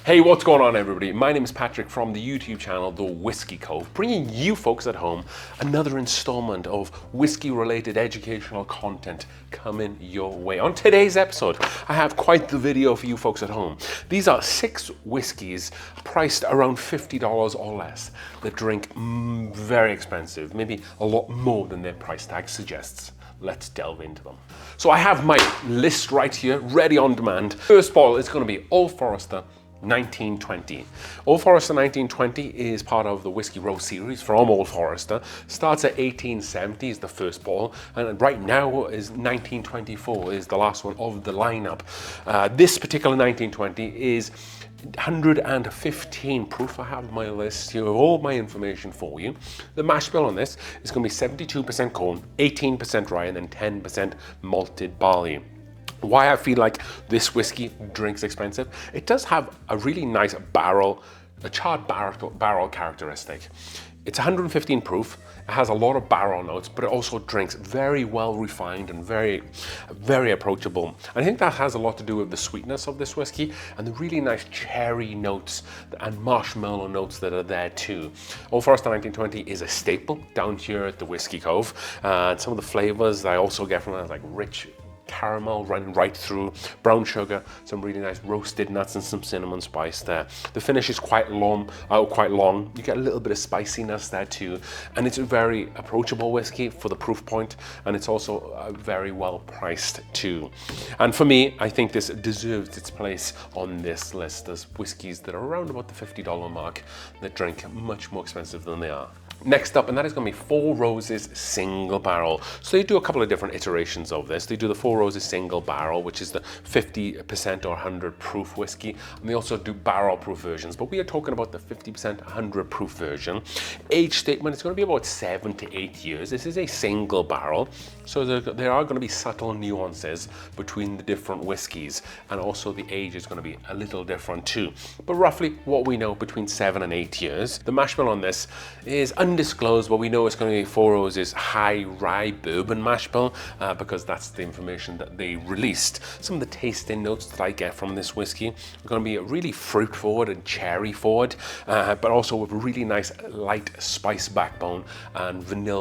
Hey, what's going on everybody? My name is Patrick from the YouTube channel, The Whiskey Cove, bringing you folks at home another installment of whiskey related educational content coming your way. On today's episode, I have quite the video for you folks at home. These are 6 whiskeys priced around $50 or less that drink very expensive, maybe a lot more than their price tag suggests. Let's delve into them. So I have my list right here, ready on demand. First bottle is going to be Old Forester 1920. Old Forester 1920 is part of the Whiskey Row series from Old Forester. Starts at 1870 is the first bottle, and right now is 1924 is the last one of the lineup. This particular 1920 is 115 proof. I have my list here of all my information for you. The mash bill on this is going to be 72% corn, 18% rye, and then 10% malted barley. Why I feel like this whiskey drinks expensive, it does have a really nice barrel, a charred barrel characteristic. It's 115 proof, it has a lot of barrel notes, but it also drinks very well refined and very approachable. And I think that has a lot to do with the sweetness of this whiskey and the really nice cherry notes and marshmallow notes that are there too. Old Forester 1920 is a staple down here at the Whiskey Cove. And some of the flavors I also get from it, like rich caramel running right through, brown sugar, some really nice roasted nuts and some cinnamon spice there. The finish is quite long. You get a little bit of spiciness there too, and it's a very approachable whiskey for the proof point, and it's also very well priced too. And for me, I think this deserves its place on this list. There's whiskeys that are around about the $50 mark that drink much more expensive than they are. Next up, and that is going to be Four Roses Single Barrel. So they do a couple of different iterations of this. They do the Four Roses Single Barrel, which is the 50% or 100 proof whiskey, and they also do barrel proof versions, but we are talking about the 50% 100 proof version. Age statement is going to be about 7 to 8 years. This is a single barrel, so there are going to be subtle nuances between the different whiskeys, and also the age is going to be a little different too. But roughly what we know, between 7 and 8 years. The mash bill on this is undisclosed, but we know it's going to be Four Roses high-rye bourbon mash bill because that's the information that they released. Some of the tasting notes that I get from this whiskey are going to be really fruit forward and cherry forward, but also with a really nice light spice backbone and vanilla.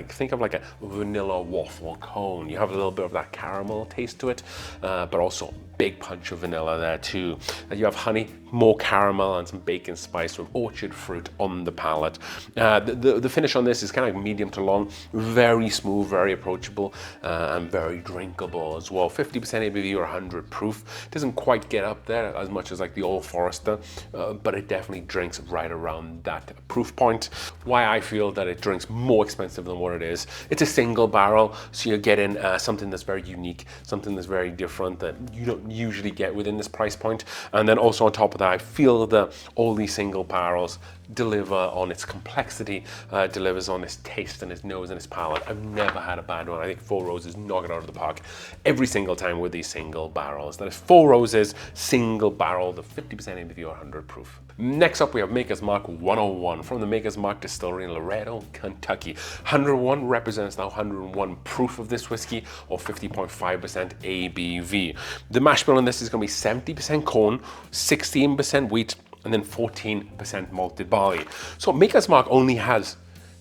Think of like a vanilla waffle cone. You have a little bit of that caramel taste to it, but also big punch of vanilla there too. And you have honey, more caramel, and some bacon spice with orchard fruit on the palate. The finish on this is kind of medium to long, very smooth, very approachable, and very drinkable as well. 50% ABV or 100 proof. Doesn't quite get up there as much as like the Old Forester, but it definitely drinks right around that proof point. Why I feel that it drinks more expensive than what it is. It's a single barrel, so you're getting something that's very unique, something that's very different that you don't usually get within this price point. And then also on top of that, I feel that all these single barrels deliver on its complexity, delivers on its taste and its nose and its palate. I've never had a bad one. I think Four Roses knock it out of the park every single time with these single barrels. That is Four Roses Single Barrel, the 50% ABV or 100 proof. Next up, we have Maker's Mark 101 from the Maker's Mark Distillery in Laredo, Kentucky. 101 represents now 101 proof of this whiskey, or 50.5% ABV. The mash bill on this is going to be 70% corn, 16% wheat, and then 14% malted barley. So Maker's Mark only has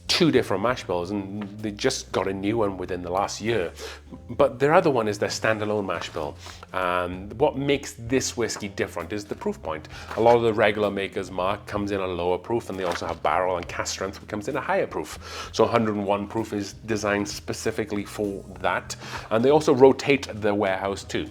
2 different mash bills, and they just got a new one within the last year. But their other one is their standalone mash bill. And what makes this whiskey different is the proof point. A lot of the regular Maker's Mark comes in a lower proof, and they also have barrel and cask strength, which comes in a higher proof. So 101 proof is designed specifically for that. And they also rotate their warehouse too.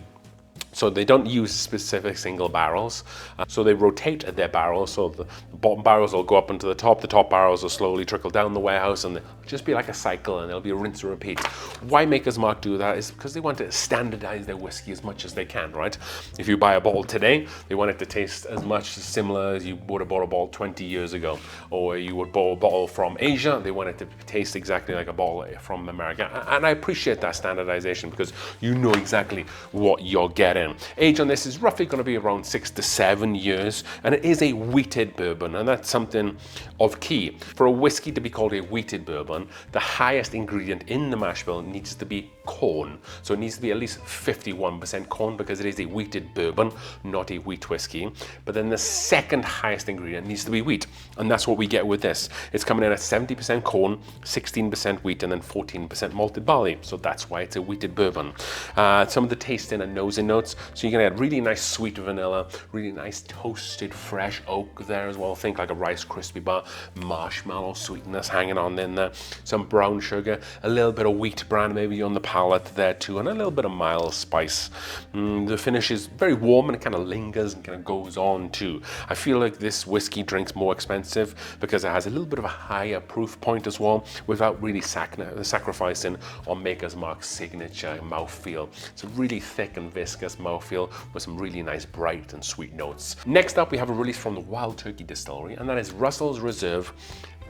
So they don't use specific single barrels. So they rotate their barrels. So the bottom barrels will go up into the top barrels will slowly trickle down the warehouse, and it'll just be like a cycle, and it'll be a rinse and repeat. Why Maker's Mark do that is because they want to standardize their whiskey as much as they can, right? If you buy a bottle today, they want it to taste as much similar as you would have bought a bottle 20 years ago. Or you would buy a bottle from Asia, they want it to taste exactly like a bottle from America. And I appreciate that standardization because you know exactly what you're getting. in. Age on this is roughly going to be around 6 to 7 years, and it is a wheated bourbon, and that's something of key. For a whiskey to be called a wheated bourbon, the highest ingredient in the mash bill needs to be corn. So it needs to be at least 51% corn because it is a wheated bourbon, not a wheat whiskey. But then the second highest ingredient needs to be wheat, and that's what we get with this. It's coming in at 70% corn, 16% wheat, and then 14% malted barley. So that's why it's a wheated bourbon. Some of the tasting and nosing notes. So you're gonna get really nice sweet vanilla, really nice toasted fresh oak there as well. Think like a Rice Krispie bar, marshmallow sweetness hanging on in there, some brown sugar, a little bit of wheat bran maybe on the palate there too, and a little bit of mild spice. The finish is very warm and it kind of lingers and kind of goes on too. I feel like this whiskey drink's more expensive because it has a little bit of a higher proof point as well, without really sacrificing on Maker's Mark's signature mouthfeel. It's a really thick and viscous mouthfeel with some really nice bright and sweet notes. Next up, we have a release from the Wild Turkey Distillery, and that is Russell's Reserve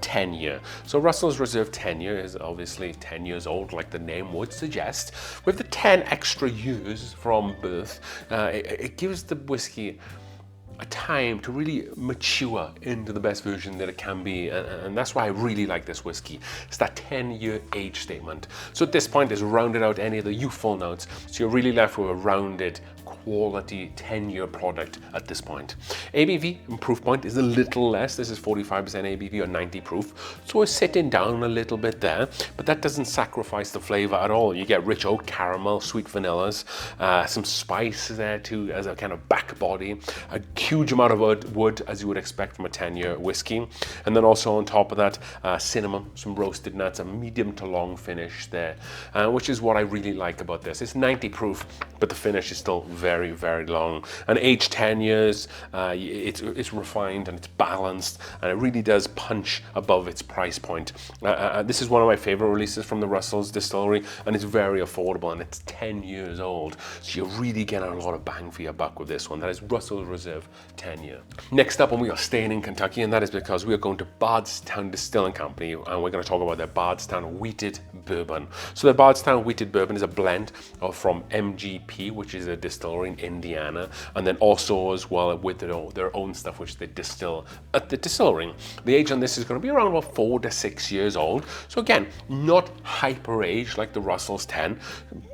10 year. So Russell's Reserve 10 year is obviously 10 years old, like the name would suggest. With the 10 extra years from birth, it gives the whiskey a time to really mature into the best version that it can be, and that's why I really like this whiskey. It's that 10-year age statement. So at this point, it's rounded out any of the youthful notes, so you're really left with a rounded, quality 10-year product at this point. ABV and proof point is a little less. This is 45% ABV or 90 proof, so it's sitting down a little bit there, but that doesn't sacrifice the flavor at all. You get rich oak caramel, sweet vanillas, some spice there too as a kind of back body, a huge amount of wood as you would expect from a 10-year whiskey, and then also on top of that, cinnamon, some roasted nuts, a medium to long finish there, which is what I really like about this. It's 90 proof, but the finish is still very, very long. And aged 10 years, it's refined and it's balanced, and it really does punch above its price point. This is one of my favorite releases from the Russell's Distillery, and it's very affordable, and it's 10 years old. So you're really getting a lot of bang for your buck with this one. That is Russell's Reserve 10 year. Next up, and we are staying in Kentucky, and that is because we are going to Bardstown Distilling Company, and we're going to talk about their Bardstown Wheated Bourbon. So the Bardstown Wheated Bourbon is a blend from MGP, which is a distillery in Indiana, and then also as well with their own stuff which they distill at the distillery. The age on this is going to be around about 4 to 6 years old. So again, not hyper aged like the Russell's 10,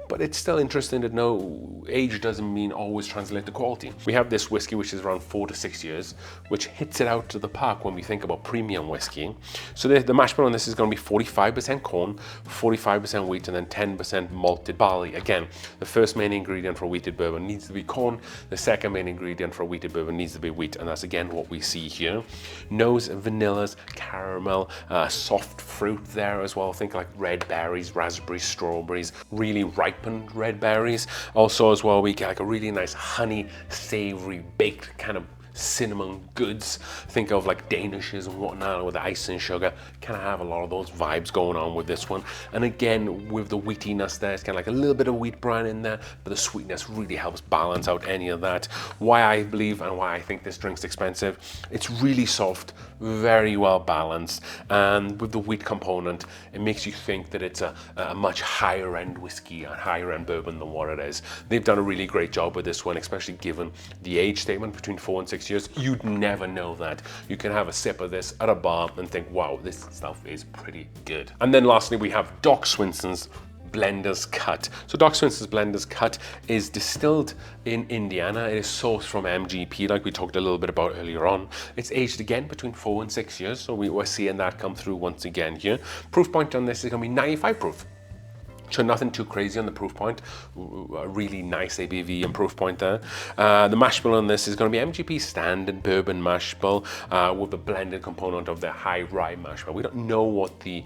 but it's still interesting to know age doesn't mean always translate to quality. We have this whiskey which is around 4 to 6 years, which hits it out to the park when we think about premium whiskey. So the mash bill on this is going to be 45% corn, 45% wheat, and then 10% malted barley. Again, the first main ingredient for wheated bourbon needs to be corn. The second main ingredient for wheated bourbon needs to be wheat, and that's again what we see here. Nose, vanillas, caramel, soft fruit there as well. Think like red berries, raspberries, strawberries, really ripe red berries. Also as well, we get like a really nice honey, savory, baked kind of cinnamon goods. Think of like Danishes and whatnot with the ice and sugar. Kind of have a lot of those vibes going on with this one. And again, with the wheatiness there, it's kind of like a little bit of wheat bran in there, but the sweetness really helps balance out any of that. Why I believe and why I think this drink's expensive, it's really soft, very well balanced, and with the wheat component, it makes you think that it's a much higher end whiskey, a higher end bourbon than what it is. They've done a really great job with this one, especially given the age statement between 4 and 6 years. You'd never know that. You can have a sip of this at a bar and think, wow, this stuff is pretty good. And then lastly, we have Doc Swinson's Blender's Cut. So Doc Swinson's Blender's Cut is distilled in Indiana. It is sourced from MGP, like we talked a little bit about earlier on. It's aged again between 4 and 6 years, so we're seeing that come through once again here. Proof point on this is going to be 95 proof. So nothing too crazy on the proof point, a really nice ABV and proof point there. The mash bill on this is going to be MGP standard bourbon mash bill with a blended component of the high-rye mash bill. We don't know what the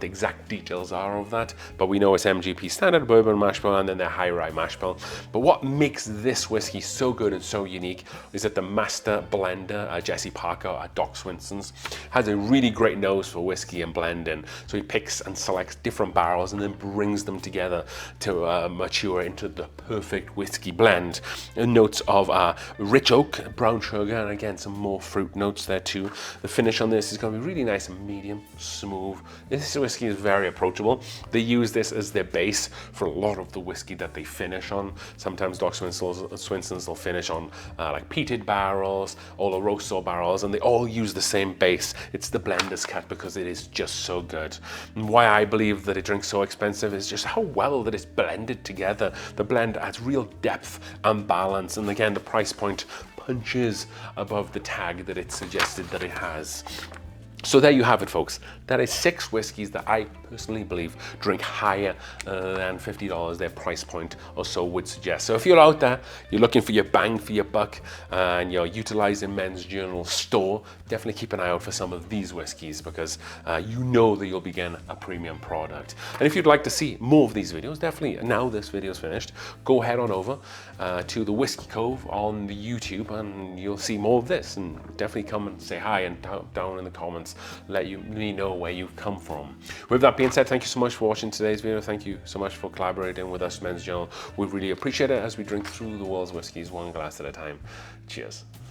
exact details are of that, but we know it's MGP standard bourbon mash bill and then the high-rye mash bill. But what makes this whiskey so good and so unique is that the master blender, Jesse Parker at Doc Swinson's, has a really great nose for whiskey and blending. So he picks and selects different barrels and then brings brings them together to mature into the perfect whiskey blend. Notes of rich oak, brown sugar, and again some more fruit notes there too. The finish on this is going to be really nice and medium, smooth. This whiskey is very approachable. They use this as their base for a lot of the whiskey that they finish on. Sometimes Doc Swinsons will finish on like peated barrels, Oloroso barrels, and they all use the same base. It's the blender's cut because it is just so good. And why I believe that it drinks so expensive is just how well that it's blended together. The blend adds real depth and balance, and again the price point punches above the tag that it suggested that it has. So there you have it, folks. That is 6 whiskeys that I personally believe drink higher than $50, their price point or so would suggest. So if you're out there, you're looking for your bang for your buck, and you're utilizing Men's Journal store, definitely keep an eye out for some of these whiskeys, because you know that you'll be getting a premium product. And if you'd like to see more of these videos, definitely, now this video is finished, go head on over to the Whiskey Cove on the YouTube, and you'll see more of this. And definitely come and say hi, and down in the comments let me know where you've come from. With that being said, thank you so much for watching today's video. Thank you so much for collaborating with us, Men's Journal. We really appreciate it as we drink through the world's whiskeys one glass at a time. Cheers.